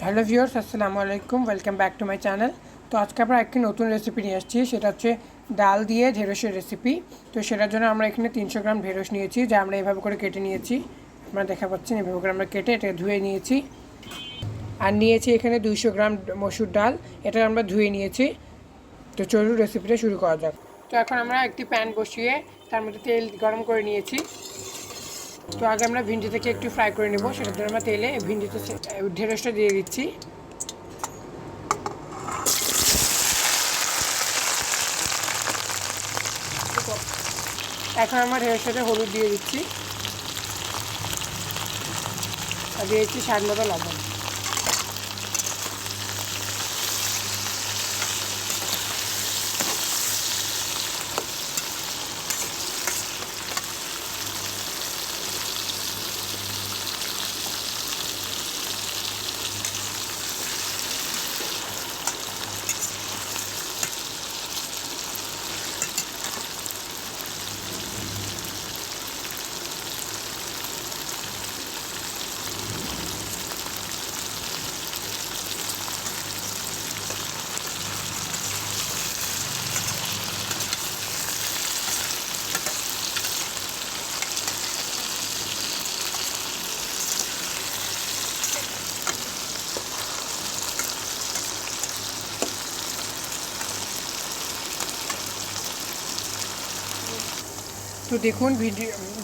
Hello viewers, আসসালামু আলাইকুম। Welcome back to my channel. তো আজকে আমরা একটি নতুন রেসিপি নিয়ে আসছি, সেটা হচ্ছে ডাল দিয়ে ঢেঁড়সের রেসিপি। তো সেটার জন্য আমরা এখানে 300 গ্রাম ঢেঁড়স নিয়েছি, যা আমরা এভাবে করে কেটে নিয়েছি। আপনারা দেখা পাচ্ছেন, এভাবে করে আমরা কেটে এটা ধুয়ে নিয়েছি। আর নিয়েছি এখানে 200 গ্রাম মসুর ডাল, এটা আমরা ধুয়ে নিয়েছি। তো চলুন রেসিপিটা শুরু করা যাক। তো এখন আমরা একটি প্যান বসিয়ে তার মধ্যে তেল গরম করে নিয়েছি। তো আগে আমরা ভিন্ডিটাকে একটু ফ্রাই করে নেব, সেটার জন্য আমরা তেলে ভিন্ডিতে ঢেঁড়সটা দিয়ে দিচ্ছি। এখন আমরা ঢেঁড়সের সাথে হলুদ দিয়ে দিচ্ছি আর দিয়েছি স্বাদ মতো লবণ। তো দেখুন,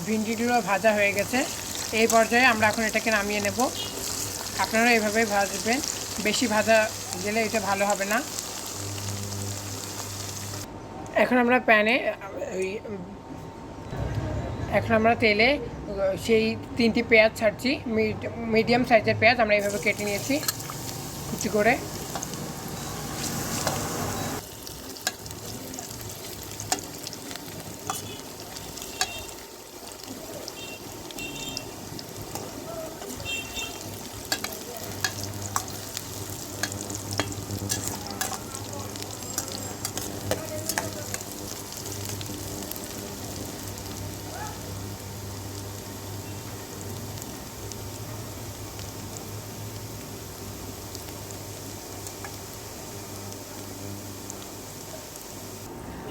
ভিন্ডিগুলো ভাজা হয়ে গেছে। এই পর্যায়ে আমরা এখন এটাকে নামিয়ে নেব। আপনারা এভাবেই ভাজবেন, বেশি ভাজা গেলে এটা ভালো হবে না। এখন আমরা এখন আমরা তেলে সেই 3টি পেঁয়াজ ছাড়ছি, মিডিয়াম সাইজের পেঁয়াজ আমরা এইভাবে কেটে নিয়েছি কুচি করে।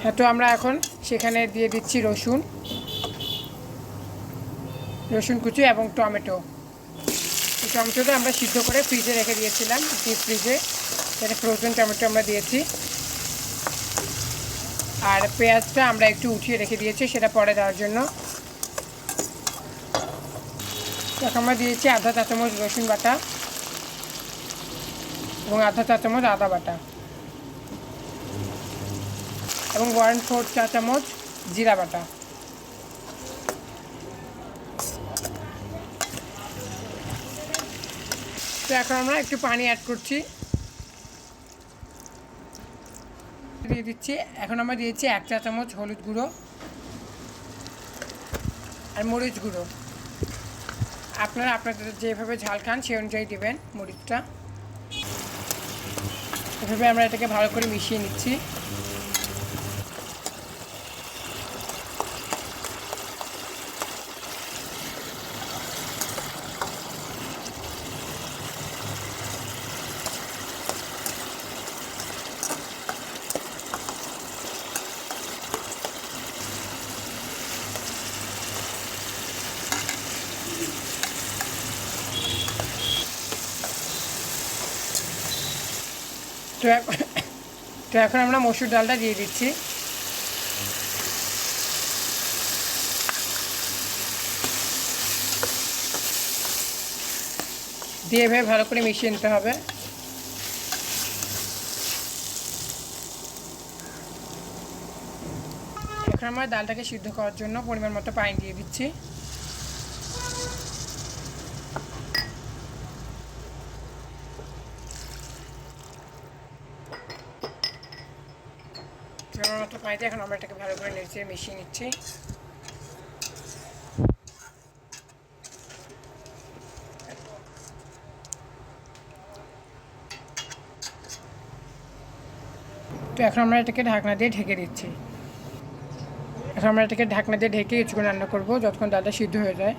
হ্যাঁ, তো আমরা এখন সেখানে দিয়ে দিচ্ছি রসুন কুচি এবং টমেটো। টমেটোটা আমরা সিদ্ধ করে ফ্রিজে রেখে দিয়েছিলাম, ডিপ ফ্রিজে। সেটা ফ্রোজেন টমেটো আমরা দিয়েছি। আর পেঁয়াজটা আমরা একটু উঠিয়ে রেখে দিয়েছি, সেটা পরে দেওয়ার জন্য। এখন আমরা দিয়েছি আধা চা চামচ রসুন বাটা এবং আধা চা চামচ আদা বাটা এবং 1/4 চা চামচ জিরা বাটা। তো এখন আমরা একটু পানি অ্যাড করছি, দিয়ে দিচ্ছি। এখন আমরা দিয়েছি 1 চা চামচ হলুদ গুঁড়ো আর মরিচ গুঁড়ো। আপনারা আপনাদের যেভাবে ঝাল খান সেই অনুযায়ী দেবেন মরিচটা। এভাবে আমরা এটাকে ভালো করে মিশিয়ে নিচ্ছি। তো এখন আমরা মসুর ডালটা দিয়ে দিচ্ছি। দিয়ে এভাবে ভালো করে মিশিয়ে নিতে হবে। এখন আমরা ডালটাকে সিদ্ধ করার জন্য পরিমাণ মতো পানি দিয়ে দিচ্ছি। পরিমাণ মতো পানিতে এখন আমরা এটাকে ভালো করে নেড়ে মিশিয়ে নিচ্ছি। তো এখন আমরা এটাকে ঢাকনা দিয়ে ঢেকে দিচ্ছি। এখন আমরা এটাকে ঢাকনা দিয়ে ঢেকে কিছুক্ষণ রান্না করব, যতক্ষণ ডালটা সিদ্ধ হয়ে যায়।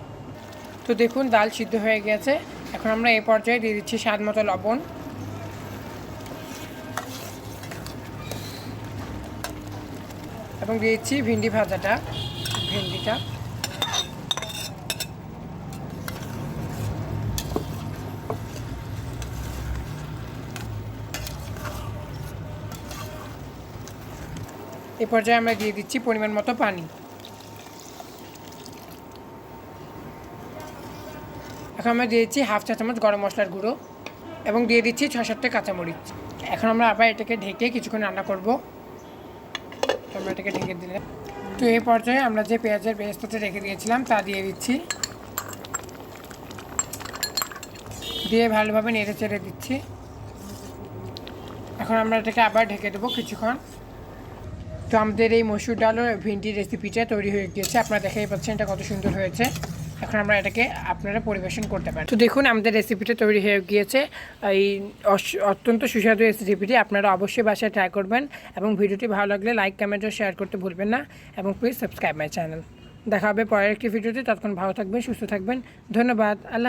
তো দেখুন, ডাল সিদ্ধ হয়ে গেছে। এখন আমরা এই পর্যায়ে দিয়ে দিচ্ছি স্বাদ মতো লবণ, এবং দিয়ে দিচ্ছি ভিন্ডি ভাজাটা, ভেন্ডিটা। এই পর্যায়ে আমরা দিয়ে দিচ্ছি পরিমাণ মতো পানি। এখন আমরা দিয়ে দিচ্ছি হাফ চা চামচ গরম মশলার গুঁড়ো এবং দিয়ে দিচ্ছি 6-7টা কাঁচামরিচ। এখন আমরা আবার এটাকে ঢেকে কিছুক্ষণ রান্না করব। তো আমরা এটাকে ঢেকে দিলাম। তো এই পর্যায়ে আমরা যে পেঁয়াজের পেস্টটা রেখে দিয়েছিলাম তা দিয়ে দিচ্ছি, দিয়ে ভালোভাবে নেড়ে চেড়ে দিচ্ছি। এখন আমরা এটাকে আবার ঢেকে দেবো কিছুক্ষণ। তো আমাদের এই মসুর ডাল ও ভিন্ডির রেসিপিটা তৈরি হয়ে গিয়েছে, আপনারা দেখেই পাচ্ছেন এটা কত সুন্দর হয়েছে। এখন আমরা এটাকে আপনারা পরিবেশন করতে পারেন। তো দেখুন আমাদের রেসিপিটা তৈরি হয়ে গিয়েছে। এই অত্যন্ত সুস্বাদু রেসিপিটি আপনারা অবশ্যই বাসায় ট্রাই করবেন, এবং ভিডিওটি ভালো লাগলে লাইক, কমেন্ট ও শেয়ার করতে ভুলবেন না, এবং প্লিজ সাবস্ক্রাইব মাই চ্যানেল। দেখা হবে পরের একটি ভিডিওতে। ততক্ষণ ভালো থাকবেন, সুস্থ থাকবেন। ধন্যবাদ। আল্লাহ হাফেজ।